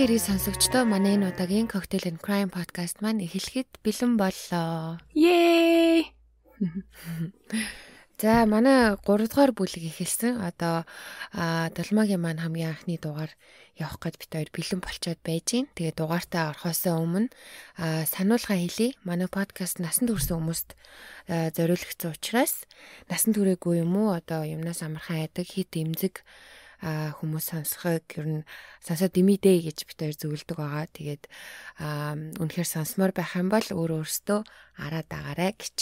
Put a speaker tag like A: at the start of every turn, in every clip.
A: Сайн хэрэг сонсогчдоо манай энэ удаагийн Cocktail and Crime podcast маань эхлэхэд бэлэн боллоо.
B: Yay!
A: За манай 3 дугаар бүлэг эхэлсэн. Одоо Долмагийн маань хамгийн анхны дугаар явах гээд бид хоёр бэлэн болчоод байж гин. Тэгээ дугаартаа орохоос өмнө сануулга хэлье. Манай подкаст насан турш хүмүүст зориулагдсан учраас насан туршаагүй юм уу? Одоо юмнаас амархан айдаг, хит эмзэг хүмүүс сонсохыг ер нь сонсоод димидээ гэж бид хоёр зөвлөдөг байгаа. Тэгээд үнэхээр сонсомоор байх юм бол өөрөөсөө араа дагаарай гэж.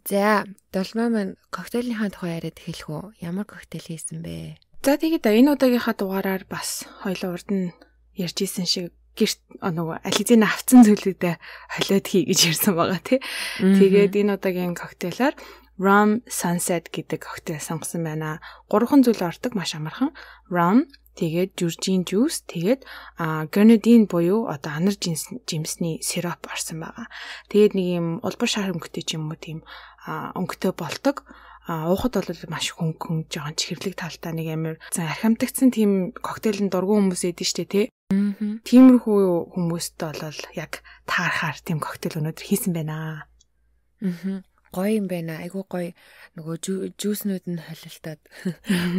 A: За, Долмаа маань коктейлийнхаа тухай яриад эхэлэх үү? Ямар коктейл хийсэн бэ?
B: За тэгээд энэ удаагийнхаа дугаараар бас хоёлоо урд нь ярьж исэн шиг гэрт нөгөө ализийн авцсан зүйлүүдээ холиод хий гэж ярьсан байгаа тий. Тэгээд энэ удаагийн коктейлаар Rum Sunset гэдэг коктейл сонгосон байна. 3 зүйл ордог маш амархан. Rum, тэгээд журжин жуус, тэгээд grenadine буюу одоо анар жимсний сироп орсон байгаа. Тэгээд нэг юм улбар шар өнгөтэй ч юм уу тийм өнгөтэй болдог. Уухад бол маш хөнгөн жоохон чихэрлэг талтай нэг амар архимтагцсан тийм коктейлын дургуун хүмүүс эдэн штэ тий. Тиймэрхүү хүмүүст бол яг таарахаар тийм коктейл өнөөдөр хийсэн байна.
A: Гоё юм байна. Айгуу гоё нөгөө жүүснүүд нь холилдоод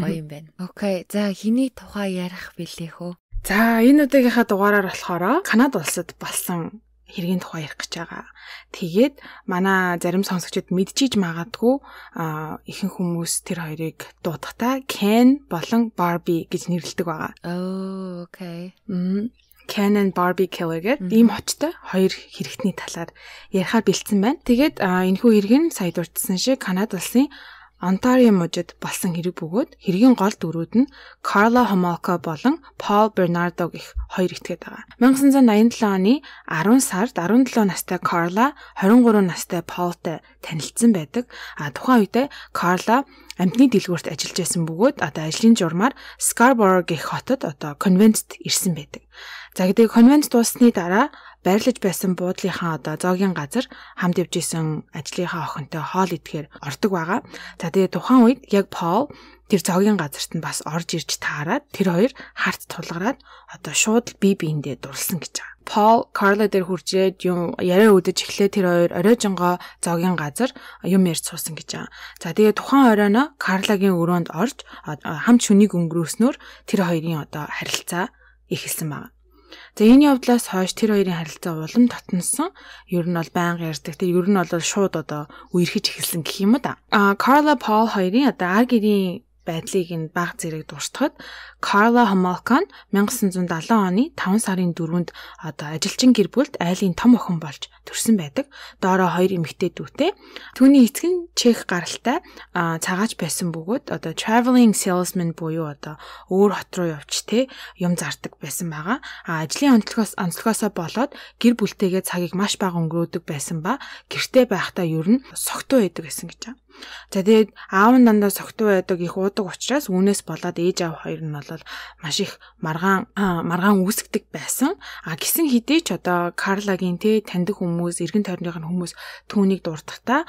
A: гоё юм байна. Окей. За хэний тухай ярих бэлээ хөө?
B: За энэ удаагийнхаа дугаараар болохоор Канада улсад болсон хэргийн тухай ярих гэж байгаа. Тэгээд манай зарим сонсогчид мэдчихэж магадгүй ихэнх хүмүүс тэр хоёрыг дуудахтаа Ken болон Barbie гэж нэрлэдэг байгаа.
A: Oh, okay.
B: Ken and Barbie Killer гэдэг ийм хочтой хоёр хэрэгтний талаар ярихаар бэлдсэн байна. Тэгээд энэхүү хэрэг нь сая дурдсан шиг Канада улсын Ontario мужид болсон хэрэг бөгөөд хэргийн гол дүрүүд нь Carla Homolka болон Paul Bernardo гэх хоёр этгээд байгаа. 1987 оны 10 сард 17 настай Carla 23 настай Paulтай танилцсан байдаг. Тухайн үедээ Carla амтны дэлгүүрт ажиллаж байсан бөгөөд одоо ажлын журмаар Scarborough гэх хотод одоо конвентд ирсэн байдаг. За гэдэг конвент дууссаны дараа байрлаж байсан буудлынхаа одоо зоогийн газар хамт явж исэн ажлынхаа охинтой хоол идэхээр ордог байгаа. За тэгээ тухайн үед яг Пол тэр зоогийн газарт нь бас орж ирж таарад тэр хоёр харт тулгараад одоо шууд бие биендээ дурлсан гэж байгаа. Пол Карла дээр хуржээд юм яриа өдөж эхлээ тэр хоёр оройжонгоо зоогийн газар юм ярьж суусан гэж байгаа. За тэгээ тухайн оройно Карлагийн өрөөнд орж хамт шүнийг өнгөрөөснөөр тэр хоёрын одоо харилцаа эхэлсэн байна. За энэ явдлаас хойш тэр хоёрын харилцаа улам татнасан. Ер нь бол байнга ярьдаг. Тэр ер нь бол шууд одоо үерхэж эхэлсэн гэх юм да. Carla Paul хоёрын одоо ар гэрийн байдлыг нь баг зэрэг дуртахад Carla Homolka 1970 оны 5 сарын 4-нд одоо ажилчин гэр бүлд айлын том охин болж төрсэн байдаг. Доороо 2 эмэгтэй дүүтэй. Түүний эцэг нь чех гаралтай цагаач байсан бөгөөд одоо traveling salesman буюу одоо өөр хот руу явж те юм зардаг байсан байгаа. Ажлын онцлогоосоо болоод гэр бүлтэйгээ цагийг маш бага өнгөрөөдөг байсан ба гэртээ байхдаа ер нь согтуу байдаг гэсэн гэж байна. За тэгээд аав нь дандаа согтуу байдаг их уудаг учраас үүнээс болоод ээж аав хоёр нь бол маш их маргаан үүсгдэг байсан. Гисэн хэдий ч одоо Карлагийн таньдаг хүмүүс, эргэн тойрныхын хүмүүс түүнийг дурдахдаа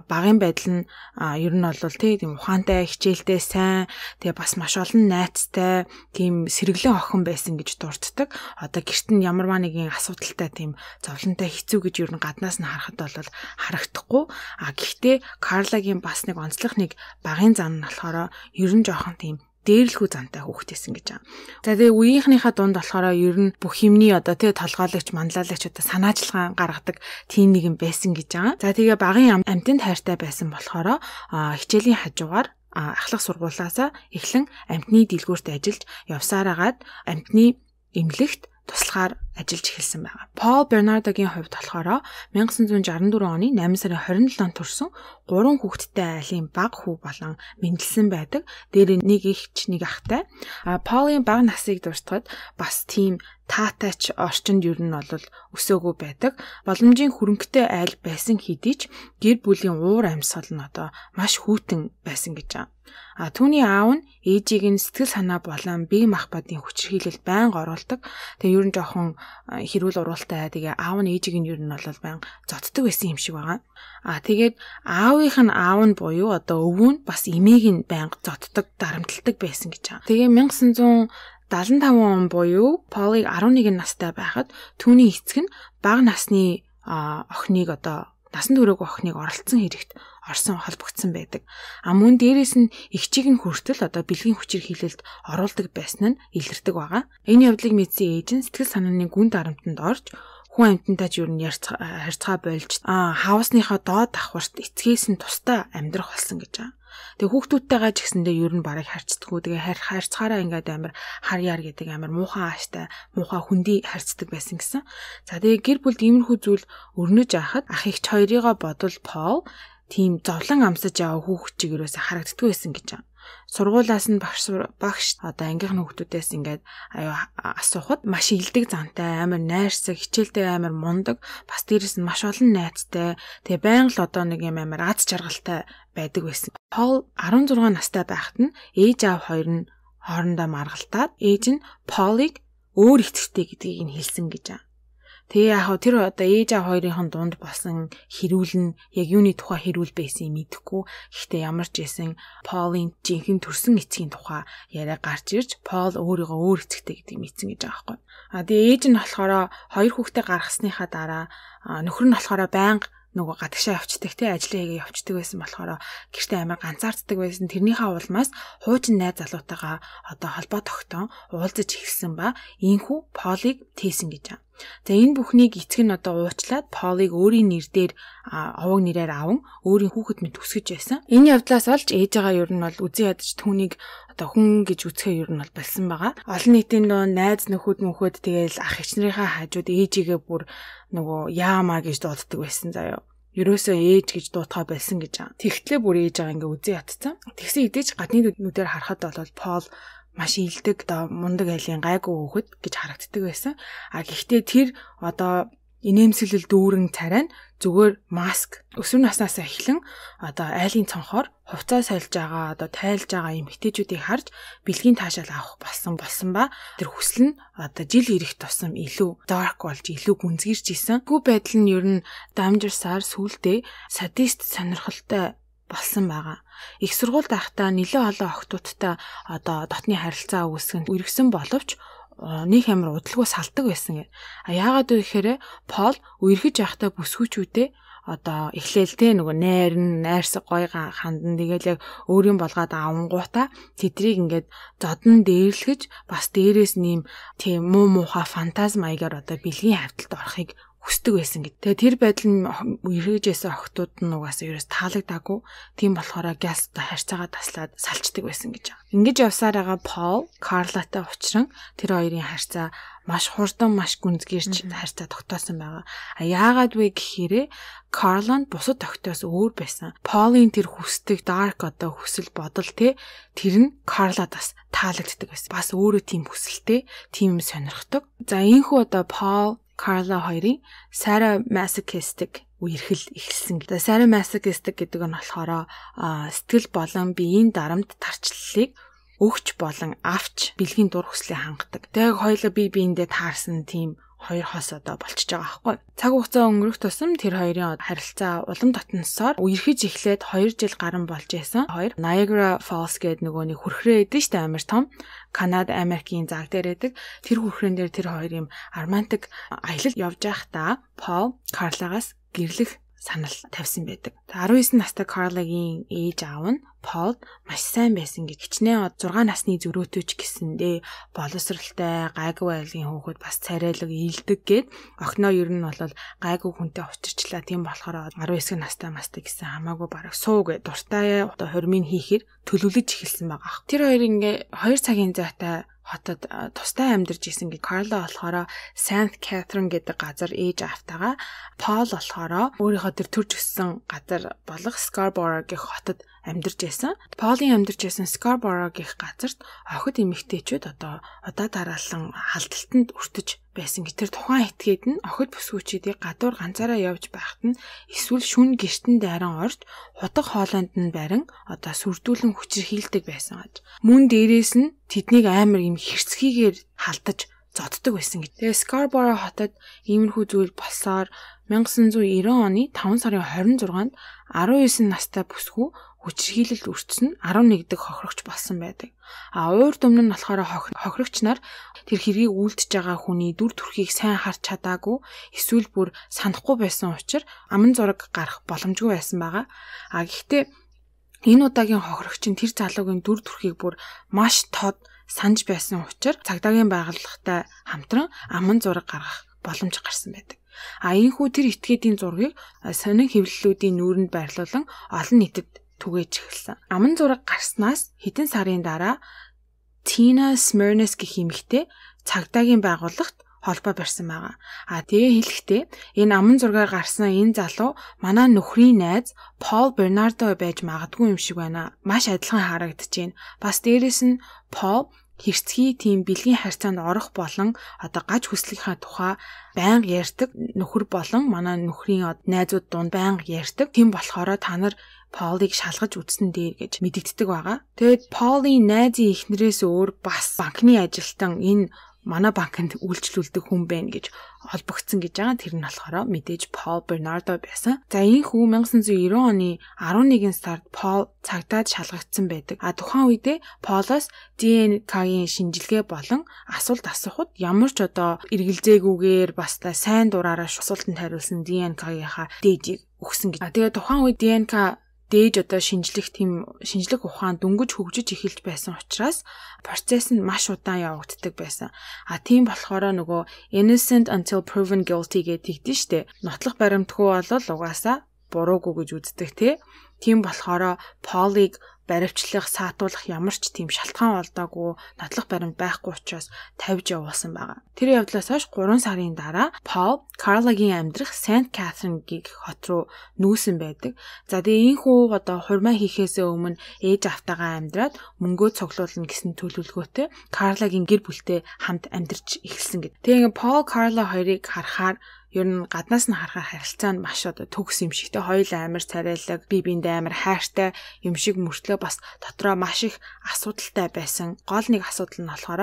B: багын байдал нь ер нь бол тийм ухаантай, хичээлтэй, сайн, тэгээ бас маш олон найзтай, тийм сэргэлэн охин байсан гэж дурддаг. Одоо гэрт нь ямарваа нэгэн асуудалтай тийм зовлонтой хэцүү гэж ер нь гаднаас нь харахад бол харагдахгүй. Гэхдээ Карлагийн бас нэг онцлог нэг багын зам нь болохоор ер нь жоохон тийм дээрлэхүү зантай хүүхдээсэн гэж байгаа. За тэгээ үеийнхнийхаа дунд болохоор ер нь бүх юмний одоо тэгээ толгойлогч, манлайлагч одоо санаачилгаан гаргадаг тийм нэг юм байсан гэж байгаа. За тэгээ багын амтнд хайртай байсан болохоор хичээлийн хажуугаар ахлах сургуулаасаа эхлэн амтны дэлгүүрт ажиллаж явсараагаад амтны эмнэлэгт туслахаар ажиллаж эхэлсэн байгаа. Paul Bernardo-гийн хувьд болохоор 1964 оны 8 сарын 27-нд төрсөн 3 хүүхэдтэй айлын бага хүү болон мэндэлсэн байдаг. Дээр нэг ихч нэг ахтай. Paul-ийн бага насыг дуртахад бас тийм таатайч орчинд ер нь бол өсөөгөө байдаг. Боломжийн хөрөнгөтэй айл байсан хэдий ч гэр бүлийн уур амьсгал нь одоо маш хүйтэн байсан гэж байна. Түүний аав нь ээжийг нь сэтгэл санаа болон бие махбодын хүчирхийлэлд байнга оруулдаг. Тэгээ ер нь жоохон хэрүүл уралтай. Тэгээ аав нь ээжийг нь ер нь бол байнга зодддаг байсан юм шиг байгаа. Тэгээд аавынх нь аав нь буюу одоо өвөө нь бас эмээг нь байнга зодддаг, дарамталдаг байсан гэж байгаа. Тэгээ 75 он буюу Полыг 11 настай байхад түүний эцэг нь бага насны охиныг одоо насан туршаагүй охиныг оролцсон хэрэгт орсон холбогдсон байдаг. Мөн дээрээс нь эгчийг нь хүртэл одоо бэлгийн хүчээр хилэлд оруулдаг байсан нь илэрдэг байгаа. Энэ явдлыг мэдсэн ээж нь сэтгэл санааны гүн дарамтанд орж хүн амьтантай ч юу н харьцаа болж хаусныхаа доод давхарт эцгээс нь тусдаа амьдрах болсон гэж байгаа. Тэгээ хүүхдүүдтэйгээ ч гэсэндээ ер нь барыг харьцдаггүй. Тэгээ харьцахаараа ингээд амар хар яар гэдэг амар муухан ааштай, муухан хүндий харьцдаг байсан гэсэн. За тэгээ гэр бүлд иймэрхүү зүйл өрнөж яхад ах эгч хоёрыгоо бодвол Пол тийм зовлон амсаж яваа хүүхчиг ерөөсө харагддаггүй байсан гэж байна. Сургуулаас нь багш одоо ангийнхны хүүхдүүдээс ингээд асуухад маш илдэг зантай, амар найрсаг, хичээлдээ амар мундаг, бас дээрэс нь маш олон найзтай, тэгээ байнга л одоо нэг юм амар аз жаргалтай байдаг байсан. Пол 16 настай байхад нь ээж аав хоёр нь хоорондоо маргалтаад ээж нь Полыг өөр эцэгтэй гэдгийг нь хэлсэн гэж байна. Тэгээ яг тэр одоо ээж аав хоёрын дунд болсон хэрүүл нь яг юуны тухай хэрүүл байсан юм мэдэхгүй. Гэхдээ ямар ч байсан Полын жинхэнэ төрсөн эцгийн тухай яриа гарч ирж Пол өөрийгөө өөр эцэгтэй гэдгийг мэдсэн гэж байгаа байхгүй. Тэгээ ээж нь болохоор хоёр хүүхдээ гаргасныхаа дараа нөхөр нь болохоор байнга нөгөө гадагшаа явцдаг те ажлаа хийгээ явцдаг байсан болохоор гэртээ амар ганцаарддаг байсан. Тэрнийхээ улмаас хуучин найз залуутайгаа одоо холбоо тогтоон уулзаж эхэлсэн ба ийхүү Полыг тээсэн гэж байна. За энэ бүхнийг эцэг нь одоо уучлаад Полыг өөрийн нэр дээр овог нэрээр аван өөрийн хүүхэд мэт өсгөж байсан. Энэ явдлаас олж ээжээгээ ер нь бол үзий ядаж түүнийг одоо хүн гэж үзэхээ ер нь бол болсон байгаа. Олон нийтийн доо найз нөхөд тэгээл ах эгч нарынхаа хажууд ээжигээ бүр нөгөө яамаа гэж дууддаг байсан заяа. Ерөөсөө ээж гэж дуутгаа болсон гэж байгаа. Тэгтлээ бүр ээж байгаа ингээ үзий ятцсан. Тэгсэн хэдий ч гадны нүдээр харахад бол Пол маш илдэг одоо мундаг айлын гайгүй хүүхэд гэж харагддаг байсан. Гэхдээ тэр одоо инээмсэглэл дүүрэн царай нь зүгээр маск өсвөр наснаас эхлэн одоо айлын цонхоор хувцас сольж байгаа одоо тайлж байгаа эмэгтэйчүүдийг харж бэлгийн таашаал авах болсон ба тэр хүсэл нь одоо жил ирэх тусам илүү dark болж илүү гүнзгийрч исэн. Гүү байдал нь ер нь дамжирсаар сүултээ садист сонирхолтой болсон байгаа. Их сургуульд байхдаа нэлээд олон охтуудтай одоо дотны харилцаа үүсгэн үргэсэн боловч нэг амар удалгүй салдаг байсан. Яагаад вэ гэхээр Пол үерхэж явахдаа бүсгүүчүүдээ одоо эхлээлтэй нөгөө найрсаг гойга хандан тэгэл яг өөрийн болгоод авангуудаа тэдрийг ингээд зодон дээрлэхэж бас дээрээс нэм тийм муухай фантаз маягаар одоо бэлгийн хавталд орохыг хүсдэг байсан гэдэг. Тэгээ тэр байдал нь эргэжсэн охтууд нь угаасаа ерөөс таалагдаагүй. Тийм болохоор газ одоо харьцаагаа таслаад салчдаг байсан гэж байна. Ингэж явсаар байгаа Пол Карлатай уулзран тэр хоёрын харьцаа маш хурдан маш гүнзгийрч харьцаа тогтоосон байгаа. Яагаад вэ гэхээр Карланд бусад тогтоос өөр байсан. Полын тэр хүсдэг dark одоо хүсэл бодол тэр нь Карлад бас таалагддаг байсан. Бас өөрөө тийм хүсэлтэй, тийм сонирхдаг. За энэхүү одоо Пол Карла хоёрын sadomasochistic үерхэл эхэлсэн. Sadomasochistic гэдэг нь болохоор сэтгэл болон биеийн дарамт тарчлалыг өгч болон авч бэлгийн дур хүслээ хангадаг. Тэгээ хоёулаа бие биендээ таарсан тийм хоёр хос одоо болчихж байгаа байхгүй. Цаг хугацаа өнгөрөх тусам тэр хоёрын харилцаа улам дотносоор үерхэж эхлээд 2 жил гарan болж байсан. Хоёр Niagara Falls гэдэг нөгөө нэг хүрхрээ эдэн штэ амар том Канада Америкийн заг дээр байдаг. Тэр хүрхрэн дээр тэр хоёр юм романтик аялал явж байхдаа Пол Карлагаас гэрлэх санал тавьсан байдаг. 19 настай Карлагийн ээж аав нь Пол маш сайн байсан гэж хичнээн 6 насны зөрөөтэйч гэсэндээ боловсралтай гайгүй айлын хүүхэд бас царайлаг ийдэг гэд охиноо ер нь бол гайгүй хүнтэй учирчлаа. Тийм болохоор 19 настай мастай гэсэн хамаагүй бараг суу гэж дуртай одоо хормын хийхээр төлөвлөж эхэлсэн байгаа. Тэр хоёр ингээ 2 цагийн зайтай хотод тустай амьдарч исэн гэж. Карла болохоор Saint Catherine гэдэг газар ээж автагаа, Пол болохоор өөрийнхөө тэр төрж өссөн газар болох Scarborough гэх хотод амьдарч байсан. Полын амьдарч байсан Scarborough гэх газарт охид эмэгтэйчүүд одоо удаа дараалан халдалтанд өртөж байсан. Тэр тухайн этгээд нь охид бүсгүүчүүдийг гадуур ганцаараа явж байхад нь эсвэл шүн гэртэн дайран орж хутаг хоолойнд нь барин одоо сүрдүүлэн хүчирхийлдэг байсан гэж. Мөн дээрээс нь тэднийг амар юм хэрцгийгээр халдаж зодддаг байсан гэж. Тэгээ Scarborough хотод иймэрхүү зүйл болсоор 1990 оны 5 сарын 26-нд 19 настай бүсгүй хүчирхийлэлд өртсөн 11 дэх хохирогч болсон байдаг. Урд өмнө нь болохоор хохирогч нар тэр хэргийг үйлдэж байгаа хүний дүр төрхийг сайн харж чадаагүй, эсвэл бүр санахгүй байсан учраас аман зураг гарах боломжгүй байсан байгаа. Гэхдээ энэ удаагийн хохирогч нь тэр залуугийн дүр төрхийг бүр маш тод санаж байсан учраас цагдаагийн байгууллагатай хамтран аман зураг гаргах боломж гарсан байдаг. Ийхүү тэр этгээдийн зургийг сонин хэвлэлүүдийн нүүрэнд байрлуулан олон нийтэд түгээж эхэлсэн. Аман зураг гарснаас хэдэн сарын дараа Tina Smyrnas гэх эмэгтэй цагдаагийн байгууллагт холбоо барьсан байгаа. Тэгээ хэлэхдээ энэ аман зургаар гарсан энэ залуу манай нөхрийн найз Paul Bernardo байж магадгүй юм шиг байна. Маш адилхан харагдаж байна. Бас дээрэс нь Paul хэрцгий тийм бэлгийн харьцаанд орох болон гаж хүслийнхаа тухай байнга ярьдаг нөхөр болон манай нөхрийн найзууд дунд байнга ярьдаг. Тийм болохоор та нар Paul-ыг шалгаж үзсэн дээр гэж мэдэгддэг байгаа. Тэгээд Paul-ийн найзын эхнэрээс өөр бас банкны ажилтан энэ манай банкнд үйлчлүүлдэг хүн байна гэж олбогдсон гэж байгаа. Тэр нь болохоор мэдээж Paul Bernardo байсан. За энэ хүү 1990 оны 11 сард Paul цагдаад шалгагдсан байдаг. Тухайн үедээ Paul-оос DNK-ийн шинжилгээ болон асуулт асуухад ямар ч эргэлзээгүйгээр бас сайн дураараа асуултанд хариулсан DNK-ийнхаа дээжийг өгсөн гэж. Тэгээд тухайн үед DNK дээж шинжлэх ухаан дөнгөж хөгжиж эхэлж байсан учраас процесс нь маш удаан явагддаг байсан. Тийм болохоор нөгөө innocent until proven guilty гэдэг тэгдэж штэ. Нотлох баримтгүй бол угаасаа буруугүй гэж үздэг тий. Тийм болохоор Paul-ыг баривчлах, саатуулах ямар ч тийм шалтгаан олдоогүй, нотлох баримт байхгүй учраас тавьж явуулсан байгаа. Тэр явдлаас хойш 3 сарын дараа Paul Carla-гийн амьдрах Saint Catherine гэх хот руу нүүсэн байдаг. За тэгээ энэхүү хурмаа хийхээс өмнө ээж автаагаа амьдраад мөнгөө цуглуулна гэсэн төлөвлөгөөтэй Carla-гийн гэр бүлтэй хамт амьдарч эхэлсэн гэдэг. Тэгээ Paul Carla хоёрыг харахаар ер нь гаднаас нь харахаар харилцаа нь маш төгс юм шигтэй. Хоёул амар царайлаг, бие биендээ амар хайртай юм шиг мөртлөө бас дотроо маш их асуудалтай байсан. Гол нэг асуудал нь болохоор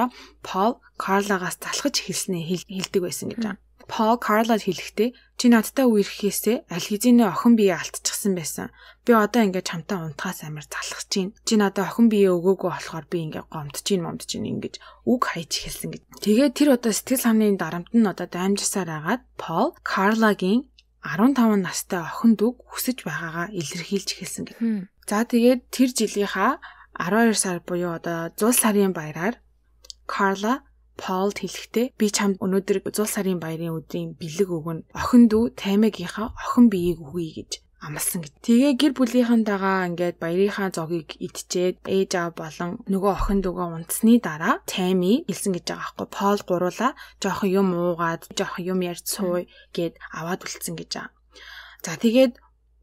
B: Paul Carla-гаас залхаж эхэлснээ хэлдэг байсан гэж байна. Paul Carla-д хэлэхдээ чи надтай үерхээсээ аль хэзээ охин бие алдчихсан байсан. Би одоо ингээд чамтай унтахаас амар залхаж чинь. Чи надад охин бие өгөөгүй болохоор би ингээд гомдож чинь ингэж үг хайж эхэлсэн гэж. Тэгээд тэр сэтгэл санааны дарамт нь даймжсаар агаад Paul Carla-гийн 15 настай охин дүүг хүсэж байгаагаа илэрхийлж эхэлсэн гэх. За тэгээд тэр жилийнхаа 12 сар буюу 100 сарын баяраар Carla Paul хэлэхдээ би чамд өнөөдөр 100 сарын баярын өдрийн бэлэг өгнө. Охин дүү Таймагийнхаа охин биеийг өгье гэж амласан гэж. Тэгээ гэр бүлийнхэнтэйгээ ингээд баярынхаа зогийг идчихэд ээж аав болон нөгөө охин дүүгээ унтсны дараа Тайми хэлсэн гэж байгаа байхгүй. Paul гуруула жоохон юм уугаад, жоохон юм ярьж сууя гэд аваад үлдсэн гэж байгаа. За тэгээд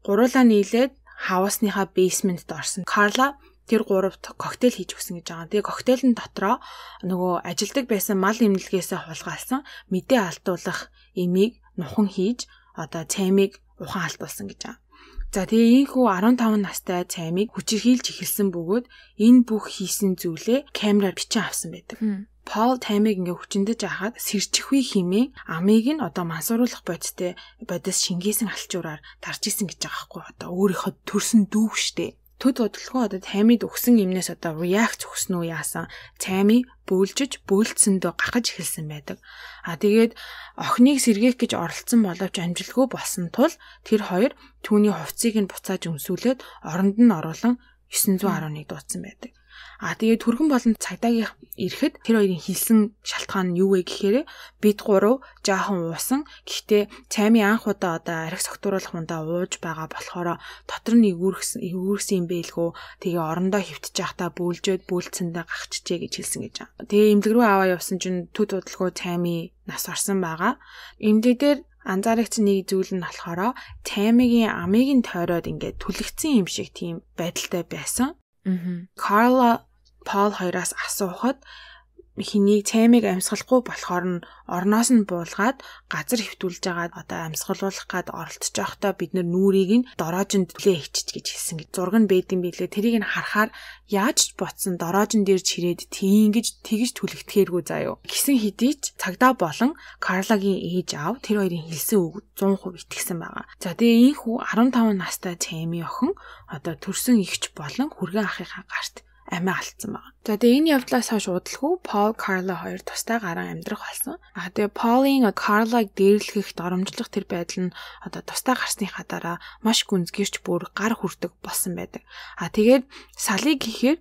B: гуруула нийлээд хавасныхаа basement-д орсон. Carla тэр гуравт коктейл хийж өгсөн гэж байгаа. Тэгээ коктейл нь дотроо нөгөө ажилдаг байсан мал эмнэлгээсээ хулгайлсан мэдээ алдуулах эмийг нухан хийж Таймиг ухаан алдуулсан гэж байгаа. За тэгээ ийхүү 15 настай Таймиг хүчирхийлж эхэлсэн бөгөөд энэ бүх хийсэн зүйлээ камераар бичин авсан байдаг. Paul Таймиг ингээ хүчиндэж ахаад сэрчихвээ химээ амийг нь мансууруулах бодис шингээсэн алчуураар тарж исэн гэж байгаа байхгүй. Өөрийнхөө төрсөн дүүг штэ. Төд бодлогоо Таймид өгсөн юмнаас react өгсөн үү яасан. Тайми бөөлжсөндөө гахаж эхэлсэн байдаг. Тэгээд охиныг сэргээх гэж оролцсон боловч амжилтгүй болсон тул тэр хоёр түүний хувцсыг нь буцааж өмсүүлээд оронд нь оруулан 911 дуудсан байдаг. Тэгээд түргэн болон цагдаагийн ирэхэд тэр хоёрын хэлсэн шалтгаан нь юу вэ гэхээр бид гурав жаахан уусан. Гэхдээ Тайми анх удаа арх согтууруулах мундаа ууж байгаа болохоор дотор нь эвүүрсэн юм бэлгөө. Тэгээ орондоо хөвтөж байхдаа бөөлцөндөө гахчихжээ гэж хэлсэн гэж байна. Тэгээ эмнэлэг рүү аваа явсан чинь төд бодлогоо Тайми нас орсон байгаа. Эмнэлэг дээр анзаарэгдсэн нэг зүйл нь болохоор Таймигийн амийг нь тойроод ингээд түлэгцсэн юм шиг тийм байдалтай байсан. Carla Paul хоёроос асуухад хэнийг цаймыг амьсгалахгүй болохоор нь орноос нь буулгаад газар хэвтүүлж байгаа одоо амьсгалуулах гад оролцож байхдаа бид нүрийг нь дороожинд түлээ ичиж гэж хэлсэн гэж зураг нь байдсан билээ. Тэрийг нь харахаар яаж ч ботсон дороожин дээр чирээд тэгж түлэгдэхээргүй заяо. Гисэн хэдий ч цагдаа болон Карлагийн ээж аав тэр хоёрын хэлсэн үг 100% итгэсэн байгаа. За тэгээ энэхүү 15 настай цайми охин одоо төрсөн эгч болон хүргэн ахыхаа гарт амиа алдсан байна. За тэгээ энэ явдлаас хойш удалгүй Пол Карла хоёр тустай гарan амьдрах болсон. Тэгээ Полын Карлаг дээрлэхийг доромжлох тэр байдал нь одоо тустай гарсныхаа дараа маш гүнзгийрч бүр гар хүрдэг болсон байдаг. Тэгээд салыг гэхээр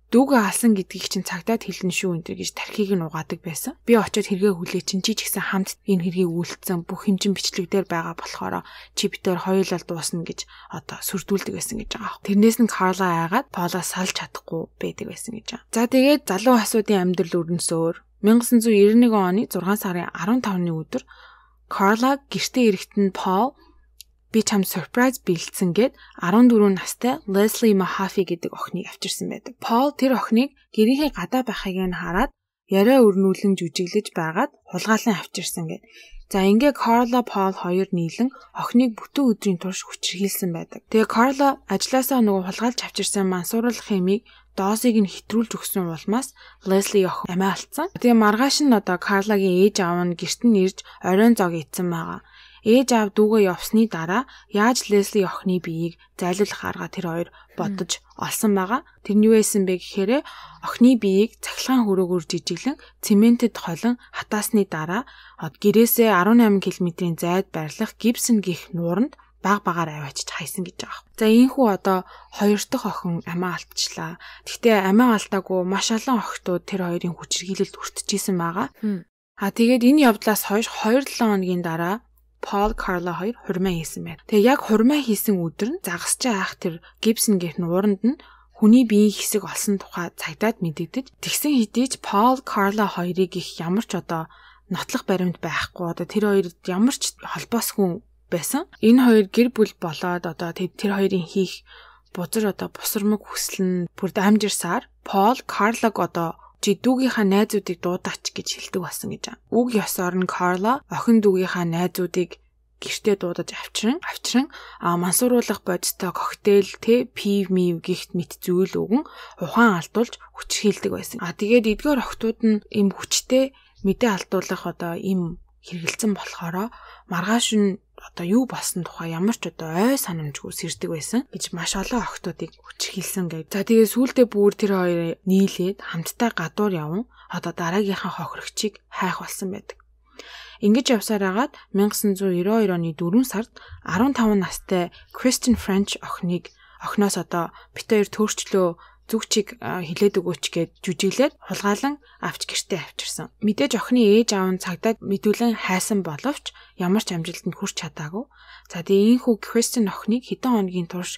B: дүүгээ алсан гэдгийг чинь цагдаад хэлнэ шүү энэ гэж тархийг нь угаадаг байсан. Би очиод хэрэгээ хүлээ чинь чи ч гэсэн хамт энэ хэргийг үйлдэлсэн бүх хэмжин бичлэгдээр байгаа болохоор чи битээр хоёулаа дуусна гэж одоо сүрдүүлдэг байсан гэж байгаа. Тэрнээс нь Карла айгаад Полоо салж чадахгүй байдаг байсан гэж байгаа. За тэгээд залуу хасуудын амьдрал өрнөсөөр 1991 оны 6 сарын 15-ны өдөр Карла гэртээ ирэхэд нь Пол би чам surprise бэлдсэн гэд 14 настай Leslie Mahaffey гэдэг охиныг авчирсан байдаг. Пол тэр охиныг гэрийнхээ гадаа байхыг нь хараад яриа өрнүүлэн жүжиглэж байгаад хулгайлан авчирсан гэд. За ингээ Карла Пол хоёр нийлэн охиныг бүтэн өдрийн турш хүчирхийлсэн байдаг. Тэгээ Карла ажилласаа нөгөө хулгайлж авчирсан мансууруулах хэмийг доосыг нь хэтрүүлж өгсөн улмаас Leslie охин амиа алдсан. Тэгээ маргааш нь одоо Карлагийн ээж аав нь гэрт нь ирж оройн зоог идсэн байгаа. Ээж аав дүүгээ явсны дараа яаж Leslie охины биеийг зайлуулах арга тэр хоёр бодож олсон байгаа. Тэр нь юу байсан бэ гэхээр охины биеийг цахилгаан хөрөөгөөр жижиглэн цементэд холон хатаасны дараа гэрээсээ 18 км-ийн зайд байрлах Gibson гэх нууранд багаар аваачиж хайсан гэж байгаа. За ийхүү одоо хоёр дахь охин амиа алдчихлаа. Гэхдээ амиа алдаагүй маш олон охтууд тэр хоёрын хүчирхийлэлд өртөжсэн байгаа. Тэгээд энэ явдлаас хойш 2-7 хоногийн дараа Пол Карла хоёр хурмаа хийсэн байна. Тэгээ яг хурмаа хийсэн өдөр нь загасч айх тэр Gibson гэх нууранд нь хүний биеийн хэсэг олсон тухай цагдаад мэдэгдэж тэгсэн хэдий ч Пол Карла хоёрыг их ямар ч одоо нотлох баримт байхгүй одоо тэр хоёрд ямар ч холбоосгүй байсан. Энэ хоёр гэр бүл болоод одоо тэр хоёрын хийх бузар одоо бусармаг хүсэл нь бүр дамжирсаар Пол Карлаг одоо дүүгийнхаа найзуудыг дуудаач гэж хэлдэг болсон гэж байна. Үг ёсоор нь Карла охин дүүгийнхаа найзуудыг гэртээ дуудаж авчран мансууруулах бодистой коктейл пив гихт мэт зүйл өгөн ухаан алдуулж хүчрхийлдэг байсан. Тэгээд эдгээр охтууд нь им хүчтэй мэдээ алдуулах одоо им хэрэгэлцэн болохоор маргааш нь одоо юу болсон тухай ямар ч одоо ой санамжгүй сэрдэг байсан гэж маш олон охтуудыг хүчрхийлсэн гэж. За тэгээ сүүлдээ бүр тэр хоёр нийлээд хамтдаа гадуур явсан одоо дараагийнхаа хохирогчийг хайх болсон байдаг. Ингэж явсаар агаад 1992 оны 4 сард 15 настай Kristen French охиноос одоо бит хоёр төөрчлөө зүгчийг хилээд өгөөч гэж жүжиглээд хулгайлан авч гэртээ авчирсан. Мэдээж охины ээж аав нь цагдаад мэдүүлэн хайсан боловч ямар ч амжилтанд хүрч чадаагүй. За тэгээ ийхүү Kristen охиныг хэдэн хоногийн турш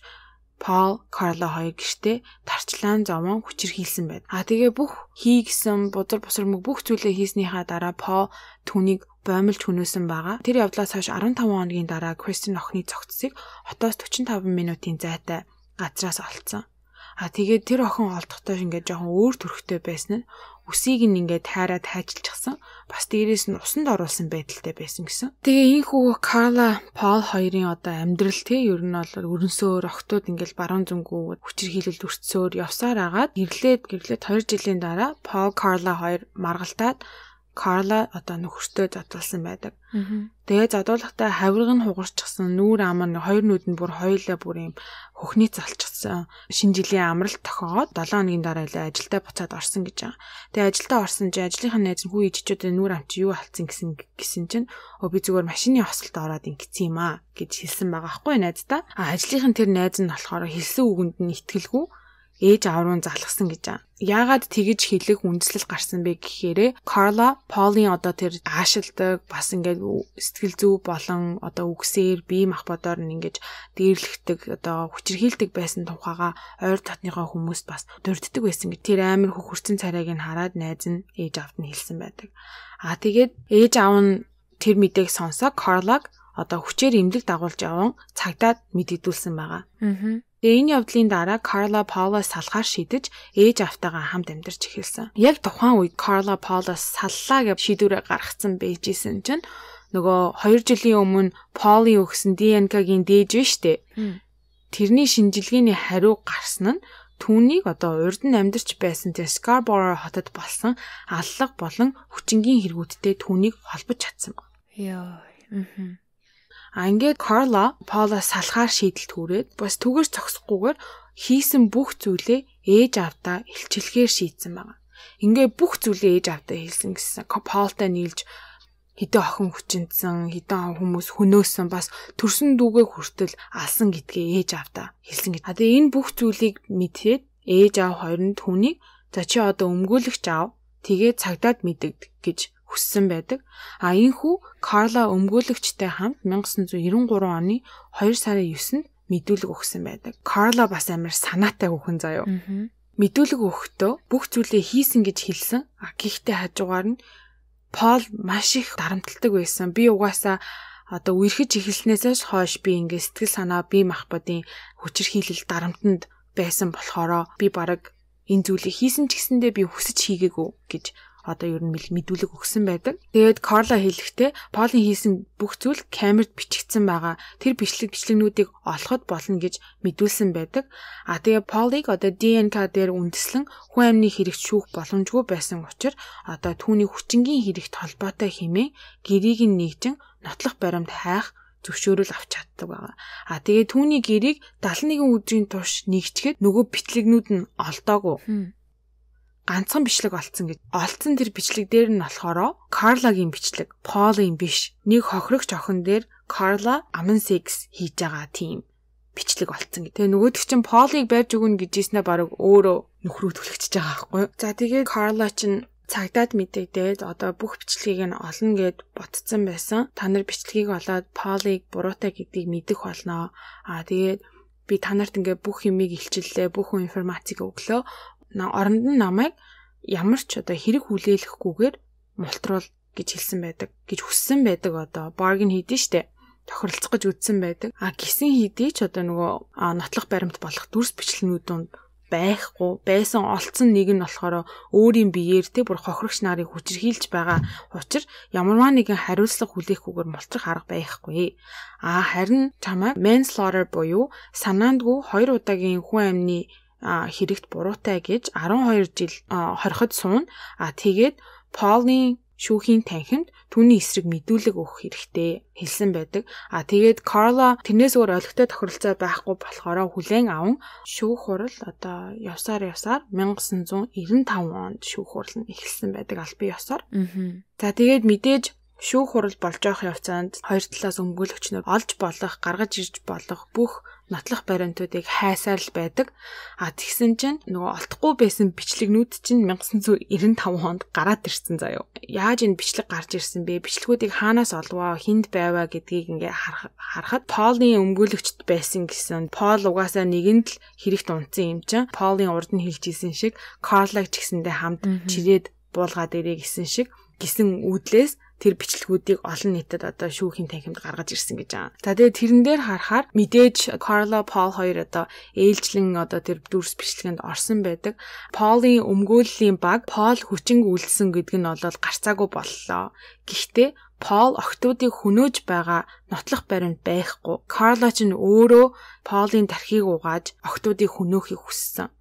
B: Пол Карла хоёр гэртээ тарчлаан зовон хүчирхийлсэн байд. Тэгээ бүх хийгсэн бузар бусармаг бүх зүйлээ хийснийхаа дараа Пол түүнийг боомлж хөнөөсөн байгаа. Тэр явдлаас хойш 15 хоногийн дараа Kristen охины цогцсыг хотоос 45 минутын зайтай газраас олцсон. Тэгээд тэр охин олдохдоо ингээд жоохон өөр төрхтэй байсан нь үсийг нь ингээд тайраад хайчилчихсан. Бас дээрээс нь усанд оруулсан байдалтай байсан гэсэн. Тэгээ ийхүү Карла Пол хоёрын одоо амьдрал ер нь бол өрнөсөөр охтууд ингээд баруун зүнгүү хүчирхийлэлд өртсөөр явсаар агаад гэрлээд 2 жилийн дараа Пол Карла хоёр маргалтаад Карла одоо нөхөртөө задуулсан байдаг. Тэгээ задуулахдаа хавирга нь хугарчихсан, нүүр ам нь хоёр нүдэнд бүр хоёулаа бүр юм хөхний залчихсан. Шинэ жилийн амралт тохиогоод 7 хоногийн дараа илээ ажилдаа буцаад орсон гэж байгаа. Тэгээ ажилдаа орсон чинь ажлынхаа найз нь хүү иччүүдээ нүүр ам чи юу алдсан гэсэн чинь би зүгээр машины осолд ороод ингэсэн юм аа гэж хэлсэн байгаа байхгүй найздаа. Ажлынхан тэр найз нь болохоор хэлсэн үгэнд нь итгэлгүй ээж аав руу залгсан гэж байгаа. Яагаад тэгэж хэлэх үндэслэл гарсан бэ гэхээр Карла Полын одоо тэр аашилдаг бас ингээд сэтгэл зүй болон одоо үгсээр бие махбодоор нь ингээд дээрлэгдэг одоо хүчирхийлдэг байсан тухайга ойр дотныхоо хүмүүс бас дурддаг байсан гэж тэр амар хөрцөн царайг нь хараад найз нь ээж аавд нь хэлсэн байдаг. Тэгээд ээж аав нь тэр мэдээг сонсоод Карлаг одоо хүчээр эмнэлэг дагуулж яван цагдаад мэдэгдүүлсэн байгаа. Тэгээ энэ явдлын дараа Carla Paul-аас салахаар шийдэж ээж автайгаа хамт амьдарч эхэлсэн. Яг тухайн үед Carla Paul-аас саллаа гэж шийдвэрээ гаргацсан байжсэн чинь нөгөө 2 жилийн өмнө Paul-ийн өгсөн ДНК-гийн дээж биш үү? Тэрний шинжилгээний хариу гарсан нь түүнийг одоо урд нь амьдарч байсан тэр Scarborough хотод болсон аллах болон хүчингийн хэрэгүүдтэй түүнийг холбож чадсан байна.
A: Яа.
B: Ингээд Carla Paul-аас салахаар шийдэл түрээд бас түгэж зогсохгүйгээр хийсэн бүх зүйлээ ээж авдаа илчлэхээр шийдсэн байна. Ингээд бүх зүйлээ ээж авдаа хийсэн гэсэн. Paul-тай нийлж хэдэн охин хүчинсэн, хэдэн хүмүүс хөнөөсөн, бас төрсөн дүүгээ хүртэл алсан гэдгээ ээж авдаа хэлсэн гэдэг. Тэгээ энэ бүх зүйлийг мэдээд ээж аав хоёр нь түүнийг за чи одоо өмгөөлөгч аав тэгээ цагдаад мэдэгд гэж хүссэн байдаг. Энэхүү Carla өмгөөлөгчтэй хамт 1993 оны 2 сарын 9-нд мэдүүлэг өгсөн байдаг. Carla бас амар санаатай хүүхэн заяа. Мэдүүлэг өгөхдөө бүх зүйлээ хийсэн гэж хэлсэн. Гэхдээ хажуугаар нь Paul маш их дарамтлагдаг байсан. Би угаасаа одоо үерхэж эхэлснээс хойш би ингээд сэтгэл санаа бие махбодын хүчирхийлэл дарамтанд байсан болохоор би бараг энэ зүйлийг хийсэн ч гэсэндээ би хүсэж хийгээгүй гэж одоо ер нь мэдүүлэг өгсөн байдаг. Тэгээд Carla хэлэхдээ Paul-ийн хийсэн бүх зүйл камерт бичигдсэн байгаа. Тэр бичлэгнүүдийг олоход болно гэж мэдүүлсэн байдаг. Тэгээ Paul-ыг одоо ДНК дээр үндэслэн хүн амны хэрэгт шүүх боломжгүй байсан учраас одоо түүний хүчингийн хэрэгт холбоотой хэмээн гэрийг нь нэгжин нотлох баримт хайх зөвшөөрөл авч чаддаг байгаа. Тэгээ түүний гэрийг 71 өдрийн турш нэгтгэхэд нөгөө бичлэгнүүд нь олдоогүй. Ганцхан бичлэг олцсон гэж. Олцсон тэр бичлэг дээр нь болохоор Carla-гийн бичлэг, Paul-ийн биш. Нэг хохирогч охин дээр Carla аман секс хийж байгаа тийм бичлэг олцсон гэдэг. Тэгээ нөгөөдөг чинь Paul-ыг барьж өгнө гэж ийснэ бараг өөрөө нөхрөө түлхчихэж байгаа байхгүй. За тэгээд Carla чинь цагдаад мэдэгдээд одоо бүх бичлэгийг нь олно гэд ботцсон байсан. Та нар бичлэгийг олоод Paul-ыг буруутай гэдгийг мэдэх болно. Тэгээд би та нарт ингээ бүх юмыг илчиллээ, бүх информацийг өглөө. Оронд нь намайг ямар ч одоо хэрэг хүлээлгэхгүйгээр мултруул гэж хэлсэн байдаг, гэж хүссэн байдаг одоо баргин хийдэн штэ. Тохиролцох гэж үздсэн байдаг. Гисэн хийдий ч одоо нөгөө нотлох баримт болох дүрс бичлэгнүүд донд байхгүй байсан олцсон нэг нь болохоор өөрийн биеэр бүр хохирогч нарыг хүчирхийлж байгаа учраас ямарваа нэгэн хариуцлага хүлээхгүйгээр мултрах арга байхгүй. Харин чамайг manslaughter буюу санаандгүй 2 удаагийн хүн амны хэрэгт буруутай гэж 12 жил хорход суун. Тэгээд Paul-ийн шүүхийн танхимд түүний эсрэг мэдүүлэг өгөх хэрэгтэй хэлсэн байдаг. Тэгээд Carla тэрнээс өөр олигтой тохиролцоо байхгүй болохоор хүлээн аван шүүх хурал одоо явсаар 1995 онд шүүх хурал нь эхэлсэн байдаг албан ёсоор. За тэгээд мэдээж шүүх хурал болж явах явцаанд хоёр талаас өмгөөлөгчнөр олж болох, гаргаж ирж болох бүх нотлох баримтуудыг хайсаар л байдаг. Тэгсэн чинь нөгөө олдохгүй байсан бичлэгнүүд чинь 1995 онд гараад ирсэн заяо. Яаж энэ бичлэг гарч ирсэн бэ? Бичлэгүүдийг хаанаас олваа, хинд байваа гэдгийг ингээ харахад Paul-ийн өмгөөлөгчд байсан гэсэн. Paul угаасаа нэгэнд л хэрэгт унтсан юм чинь. Paul-ийн урд нь хэлж исэн шиг Carla-г ч гэсэндээ хамт чирээд буулгаад ирээ гэсэн шиг гисэн үүдлээс тэр бичлэгүүдийг олон нийтэд одоо шүүхийн танхимд гаргаж ирсэн гэж байгаа. За тэгээд тэрэн дээр харахаар мэдээж Carla Paul хоёр одоо ээлжлэн одоо тэр дүрс бичлэгэнд орсон байдаг. Paul-ийн өмгөөллийн баг Paul хүчин үйлдсэн гэдэг нь бол гарцаагүй боллоо. Гэхдээ Paul охтуудыг хөнөөж байгаа нотлох баримт байхгүй. Carla ч өөрөө Paul-ийн тархийг угааж охтуудыг хөнөөхийг хүссэн.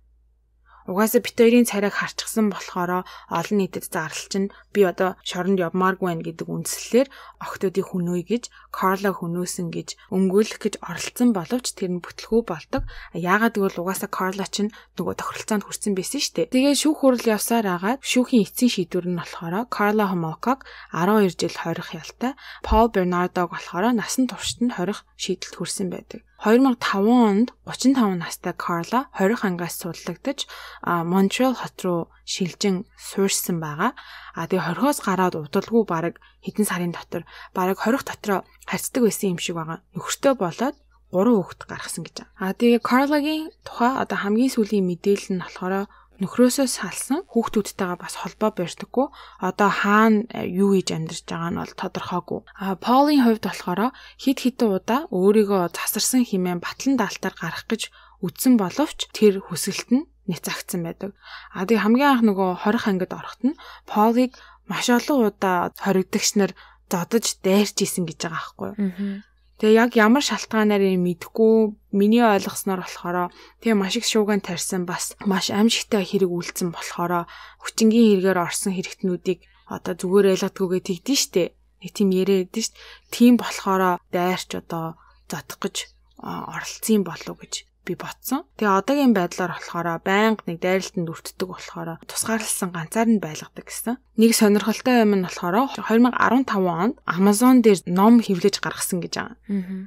B: Угаасаа бит хоёрын царайг харчихсан болохоор олон нийтэд зарлалч нь би одоо шоронд явмааргүй байна гэдэг үндслээр охтуудыг хөнөөе гэж Carla хөнөөсөн гэж өмгөөлөх гэж оролцсон боловч тэр нь бүтлгүй болдог. Яагаад гэвэл угаасаа Carla чинь нөгөө тохиролцоонд хүрсэн байсан шүү дээ. Тэгээ шүүх хурал явсаар агаад шүүхийн эцсийн шийдвэр нь болохоор Carla Homolka-г 12 жил хорих ялтай, Paul Bernardo-г болохоор насан туршид нь хорих шийдэлд хүрсэн байдаг. 2005 онд 35 настай Carla хорих ангаас судлагдаж Montreal хот руу шилжин суурьсан байгаа. Тэгээ хорихоос гараад удалгүй бараг хэдэн сарын дотор бараг хорих дотроо харьцдаг байсан юм шиг байгаа. Нөхөртөө болоод 3 хүүхэд гаргасан гэж байгаа. Тэгээ Carla-гийн тухай одоо хамгийн сүүлийн мэдээлэл нь болохоор нөхрөөсөө салсан хүүхдүүдтэйгээ бас холбоо барьдаггүй. Одоо хаана юу хийж амьдарч байгаа нь бол тодорхойгүй. Paul-ийн хувьд болохоор хид хідэн удаа өөрийгөө засарсан хэмээн батлан даалтаар гарах гэж үдсэн боловч тэр хүсэлт нь няцагдсан байдаг. Тэгээ хамгийн анх нөгөө 20 ангид орохт нь Полыг маш олон удаа хоригдогч нар зодож дайрч исэн гэж байгаа байхгүй юу. Тэгээ яг ямар шалтгаанаар юм мэдэхгүй миний ойлгосноор болохоор тэгээ маш их шууган тарьсан бас маш аимшигтай хэрэг үйлдсэн болохоор хүчингийн хэрэгээр орсон хэрэгтнүүдийг одоо зүгээр ялгадгүйгээ тэгдэж штэ. Нэг тийм яриад штэ. Тийм болохоор дайрч одоо зодох гэж оролцсон болов гэж би бодсон. Тэгээ одоогийн байдлаар болохоор байнга нэг дайралтанд өртдөг болохоор тусгаарласан ганцаар нь байлгадаг гэсэн. Нэг сонирхолтой юм нь болохоор 2015 онд Amazon дээр ном хэвлэж гаргасан гэж байгаа.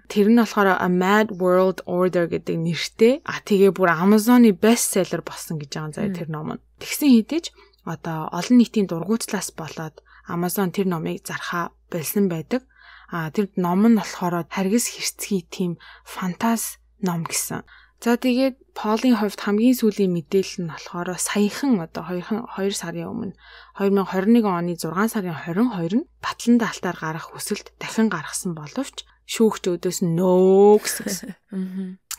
B: Тэр нь болохоор A Mad World Order гэдэг нэртэй. Тэгээ бүр Amazon-ы bestseller болсон гэж байгаа заяа тэр ном нь. Тэгсэн хэдиж одоо олон нийтийн дургуутлаас болоод Amazon тэр номыг зархаа болсон байдаг. Тэр ном нь болохоор харгас хэрцгий тийм фантаз ном гэсэн. За тэгээд Полын хувьд хамгийн сүүлийн мэдээлэл нь болохоор саяхан одоо 2 сарын өмнө 2021 оны 6 сарын 22-нд батлан даалтаар гарах хүсэлт дахин гаргасан боловч шүүгч өдөөс нөө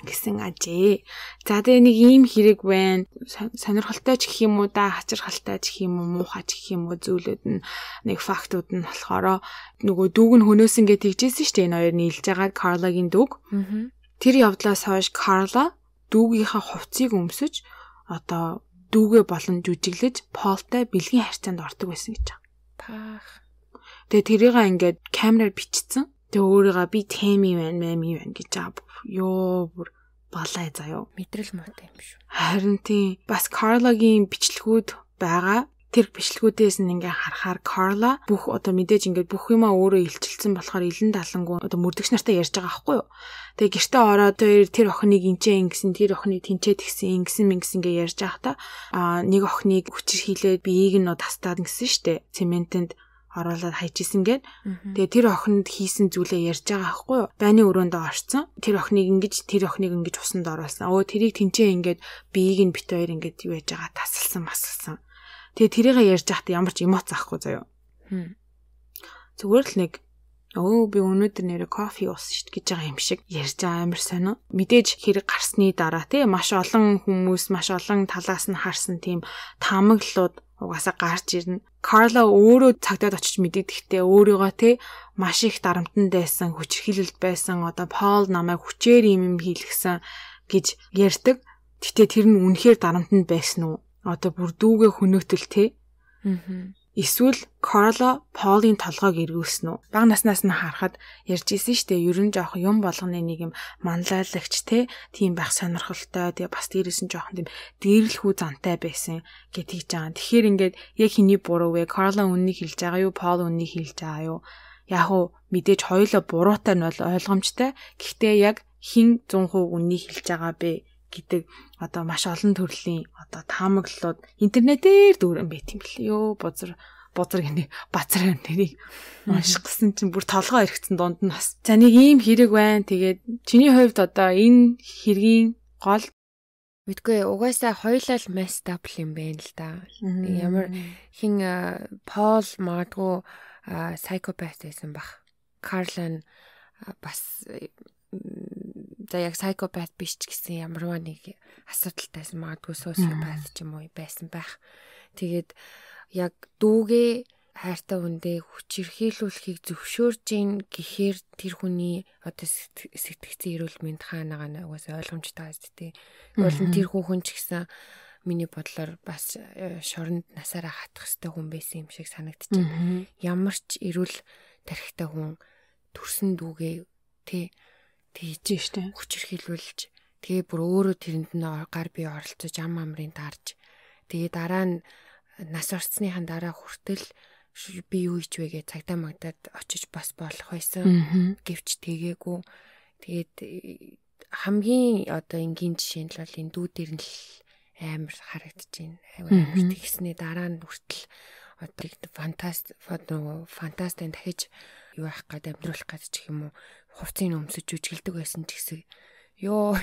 B: гэсэн ажээ. За тэгээ нэг ийм хэрэг байна. Сонирхолтой ч гэх юм уу да, хачирхалтай ч гэх юм уу, муухай ч гэх юм уу зүйлүүд нь нэг фактууд нь болохоор нөгөө дүүг нь хөнөөсөн гэж тэгжсэн шүү дээ. Энэ хоёр нийлж байгаа Карлагийн дүүг. Тэр явдлаас хойш Карла дүүгийнхаа хувцсыг өмсөж одоо дүүгээ болон жүжиглэж Полтай бэлгийн харьцаанд ордог байсан гэж байгаа. Тэгээ тэрийг ингээд камераар бичсэн. Тэгээ өөрийгөө би Тэми байна гэж байгаа. Ёо бүр балай заяо.
A: Мэдрэл муутай юм шүү.
B: Харин тийм бас Карлагийн бичлэгүүд байгаа. Тэр бичлэгүүдээс нь ингээ харахаар Карла бүх одоо мэдээж ингээ бүх юмаа өөрөө илчилсэн болохоор илэн далангуу одоо мөрдөгч нартай ярьж байгаа байхгүй юу. Тэгээ гэртээ ороод тэр охиныг инчээ ингэсэн, тэр охиныг тэнчээ тэгсэн, ингэсэн ингээ ярьж байхдаа нэг охиныг хүчирхийлээд биеийг нь тастаад ингэсэн штэ. Цементэнд оруулаад хайчихсан гээд. Тэгээ тэр охинд хийсэн зүйлээ ярьж байгаа байхгүй юу. Байны өрөөндөө орцсон. Тэр охиныг ингэж усанд оруулсан. Тэрийг тэнчээ ингээд биеийг нь бит хоёр ингээд юу яаж байгаа тасалсан. Тэгээ тэрийгээ ярьж байхдаа ямар ч эмоц авахгүй заяа. Зүгээр л нэг би өнөөдөр нэрээ кофе уусан шít гэж байгаа юм шиг ярьж байгаа амар сонио. Мэдээж хэрэг гарсны дараа маш олон хүмүүс маш олон талаас нь харсан тийм таамаглалууд угаасаа гарч ирнэ. Карла өөрөө цагдаад очиж мэдэгдэхдээ өөрийгөө маш их дарамтанд байсан, хүчирхийлэлд байсан, одоо Пол намайг хүчээр юм хийлгсэн гэж ярьдаг. Гэтэ тэр нь үнэхээр дарамтанд байсан уу? Одоо бүр дүүгээ хөнөөтөл Эсвэл Карла Полын толгойг эргүүлсэн үү? Бага наснаас нь харахад ярьж исэн штэ ер нь жоох юм болгоны нэг юм манлайлагч тийм байх сонирхолтой тэгээ бас дээрээс нь жоох тийм дээрлэхүү зантай байсан гэж байгаа. Тэгэхээр ингээд яг хэний буруу вэ? Карла үннийг хэлж байгаа юу? Пол үннийг хэлж байгаа юу? Яг уу мэдээж хоёулаа буруутай нь бол ойлгомжтой. Гэхдээ яг хэн 100% үннийг хэлж байгаа бэ гэдэг одоо маш олон төрлийн одоо таамаглалууд интернетээр дүүрэн байт юм бэл. Ёо бузар гэнэ бацар нэрийг уншихсан чинь бүр толгоо эргэцэн дунд нь бас. За нэг ийм хэрэг байна. Тэгээд чиний хувьд одоо энэ хэргийн гол
A: мэдгүй угаасаа хоёулаа л messed up юм байна л да. Ямар хин Пол магадгүй psychopath байсан бах. Карла нь бас за яг psychopath биш ч гэсэн ямарваа нэг асуудалтайсан магадгүй sociopath ч юм уу байсан байх. Тэгээд яг дүүгээ хайртай хүндээ хүчирхийлүүлэхийг зөвшөөрж ийн гэхээр тэр хүний одоо сэтгцэн эрүүл мэнд хаанагаа нугаас ойлгомжтой байс тээ. Болон тэр хүүхэн ч гэсэн миний бодлоор бас шоронд насаараа хатах хэвээр хүн байсан юм шиг санагдчих. Ямар ч эрүүл тархитай хүн төрсөн дүүгээ тэгж штэ хүчирхийлүүлж тэгээ бүр өөрөө тэрэнд нь гар бие оролцож ам амрын таарж тэгээ дараа нь нас орцсныхаа дараа хүртэл би юу хийж вэ гэж цагдаа магдаад очиж бас болох байсан. Гэвч тэгээгүй. Тэгээд хамгийн одоо энгийн жишээ нь бол энэ дүүдэр нь л амар харагдаж байна. Амар тэгснээ дараа нь хүртэл одоо фантастик дахиж юу яах гээд амьдруулах гэж ч юм уу хувцсыг өмсөж жүжиглдэг байсан ч гэсэн ёо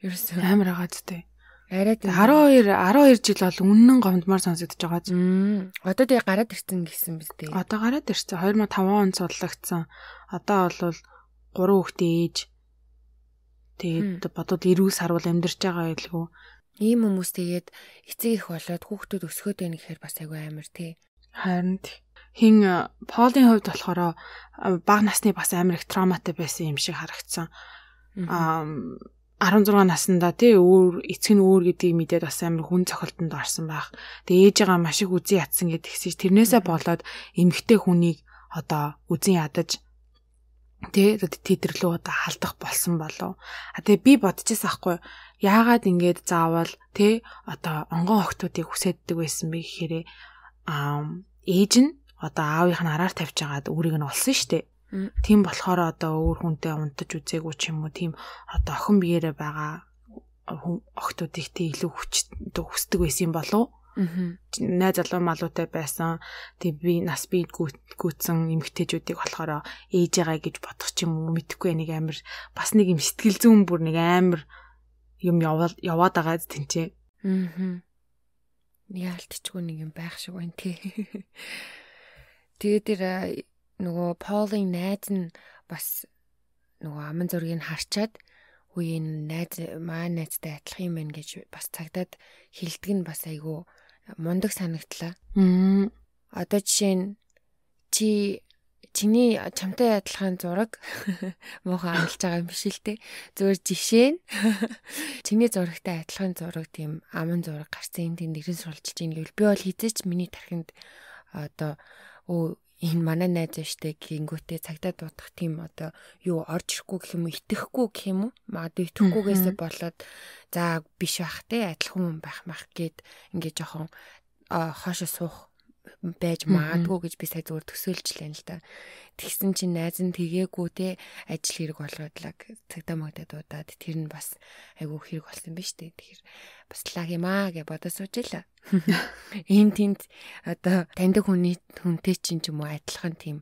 A: ерөөсөө
B: амар байгаа зү.
A: Арай
B: 12 жил бол үнэн гомдмоор сонсогдож байгаа.
A: Одоо тэгээ гараад ирсэн гэсэн биз дээ.
B: Одоо гараад ирсэн. 2005 онд судлагдсан. Одоо бол 3 хүүхдээ ээж. Тэгээд бодвол эрүү сарвал амьдарч байгаа байлгүй.
A: Ийм хүмүүс тэгээд эцэг их болоод хүүхдүүд өсгөөд байна гэхээр бас айгүй амар тий.
B: Харин хин Полын хувьд болохоор бага насны бас амар их травматай байсан юм шиг харагдсан. 16 наснда тий эцэг нь өөр гэдгийг мэдээд бас амар хүн цохилтонд орсон байх. Тэгээ ээжээгээ маш их үзэн ядсан гэдэг хэсэж тэрнээсээ болоод эмэгтэй хүнийг одоо үзэн ядаж тий тэдэрлүү одоо халдах болсон болов. Тэгээ би бодчихсан аахгүй яагаад ингэж заавал тий одоо онгон охтуудыг хүсэддэг байсан бэ гэхээр ээж нь одоо аавынх нь араар тавьж агаад өөрийг нь олсон штэ. Тийм болохоор одоо өөр хүнтэй унтаж үзээгүй ч юм уу тийм одоо охин биеэрээ байгаа охтуудыг тий илүү хүсдэг байсан юм болов. Найз залуу малуутай байсан. Тэг би нас бий гүйтсэн эмэгтэйчүүдийг болохоор ээжээгээ гэж бодох ч юм уу мэдэхгүй нэг амар бас нэг юм сэтгэл зүйн бүр нэг амар юм яваад байгаа тэнцээ.
A: Яалтчгүй нэг юм байх шиг байна тий. Тэгээд нөгөө Полын найз нь бас нөгөө аман зургийг харчаад үе найзтай адилхан юм байна гэж бас цагдаад хилдэг нь бас айгүй мундаг санагдлаа. Одоо жишээ нь чиний чамтай адилхан зураг муухай амлж байгаа юм биш л те. Зөвхөн жишээ нь чиний зурагтай адилхан зураг тийм аман зураг гарсан энэ нэрэн суралжилж ийн гэвэл би бол хизээч миний тархинд одоо энэ манай найз штэ гингүүтээ цагдаа дуудах тийм одоо юу орж ирэхгүй гэх юм уу итгэхгүй гэх юм уу магадгүй итгэхгүйгээсээ болоод за биш бах те адилхан хүн байх гэд ингээ жоохон хоошо суух байж магадгүй гэж би сая зүгээр төсөөлжлээ л да. Тэгсэн чинь найз нь тэгээгүй те ажил хэрэг болгоодлаа цагдаа магдаа дуудаад тэр нь бас айгүй хэрэг болсон биз дээ. Тэгэхээр бас лаг юм аа гэж бодож суужлаа. Ийм тэнд одоо таньдаг хүнтэй чинь ч юм уу адилхан тийм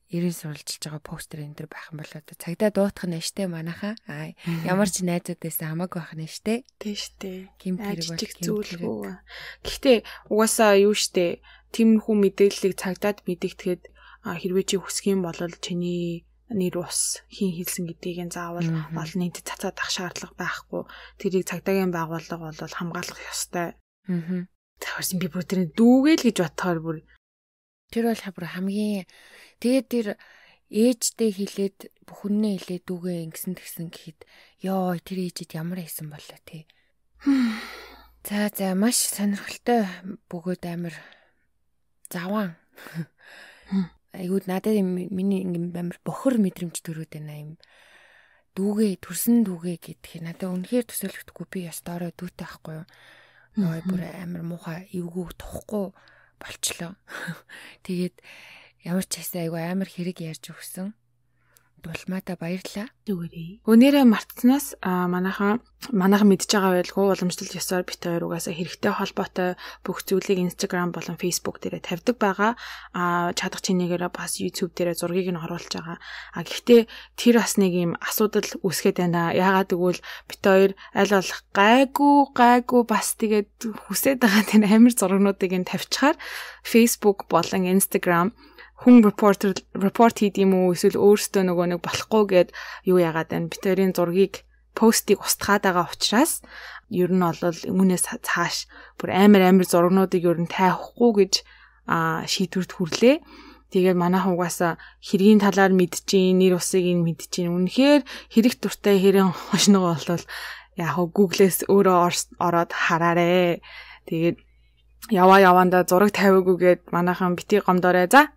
A: ерэн суралжилж байгаа постэр энэ төр байх юм бол одоо цагдаа дуутах нь штэ манайхаа. Ямар ч найзууд байсан хамаагүй байх нь штэ.
B: Тий штэ.
A: Гимт хэрэг
B: зүйлгүй. Гэхдээ угаасаа юу штэ тиймэрхүү мэдээллийг цагдаад мэдэгдэхэд хэрвээ чи хүсэх юм бол чиний нэр ус хин хэлсэн гэдгийг заавал олон нийтэд цацаад ах шаардлага байхгүй. Тэрийг цагдаагийн байгууллага бол хамгаалах ёстой. Тэгсэн би бүр тэр дүүгээл гэж бодохоор бүр
A: тэр бол бүр хамгийн тэгээд тэр ээжтэй хэлээд бүхнээ хэлээд дүүгээ ингэсэн тэгсэн гэхэд ёо тэр ээжэд ямар хийсэн болоо тий. За маш сонирхолтой бөгөөд амар заван. Айгууд надад миний амар бохор мэдрэмж төрөөд байна юм. Дүүгээ төрсөн дүүгээ гэдгийг надад үнэхээр төсөөлөхдөггүй би яс доорой дүүтэй байхгүй юу. Нөө бүр амар муухай эвгүй тухгүй болчлоо. Тэгээд ямар ч хэсэ айгу амар хэрэг ярьж өгсөн. Дулмаата баярлаа.
B: Зүгээрээ. Өнөөдрөө мартснаас манайхан мэдж байгаа байлгүй уламжлалт ёсоор бит хоёр угаасаа хэрэгтэй холбоотой бүх зүйлийг Instagram болон Facebook дээрээ тавьдаг байгаа. Чадах чинээгээр бас YouTube дээрээ зургийг нь оруулж байгаа. Гэхдээ тэр бас нэг юм асуудал үүсгээд байна. Яагаад гэвэл бит хоёр аль болох гайгүй бас тэгээд хүсээд байгаа тэр амир зургнуудыг нь тавьчихаар Facebook болон Instagram хүн report хийд юм уу эсвэл өөртөө нөгөө нэг болохгүй гэд юу яагаад байна бит хоёрын зургийг постыг устгаад байгаа учраас ер нь бол өмнөөс цааш бүр амар зургнуудыг ер нь тайхгүй гэж шийдвэрт хүрлээ. Тэгээд манайхан угаасаа хэргийн талаар мэдчихээн, нэр усыг нь мэдчихээн. Үнэхээр хэрэг дуртай хэрэг хошногоо болвол яг Google-с өөрөө ороод хараарэ. Тэгээд яваанда зураг тавиагүйгээд манайхан бити гомдоорой за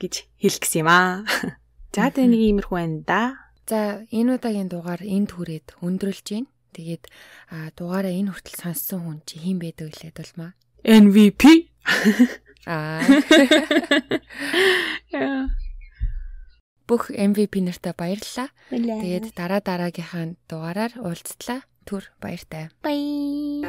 B: гэж хэлэх гэсэн юм аа. За тэ нэг иймэрхүү байна да.
A: За энэ удаагийн дугаар энд хүрээд өндөрлж байна. Тэгээд дугаараа энэ хүртэл сонссон хүн чи хэн байдаг лээ дулмаа?
B: MVP.
A: Бүх MVP нартай баярлалаа. Тэгээд дараагийнхаа дугаараар уулзтлаа. Түр баяртай.
B: Bye.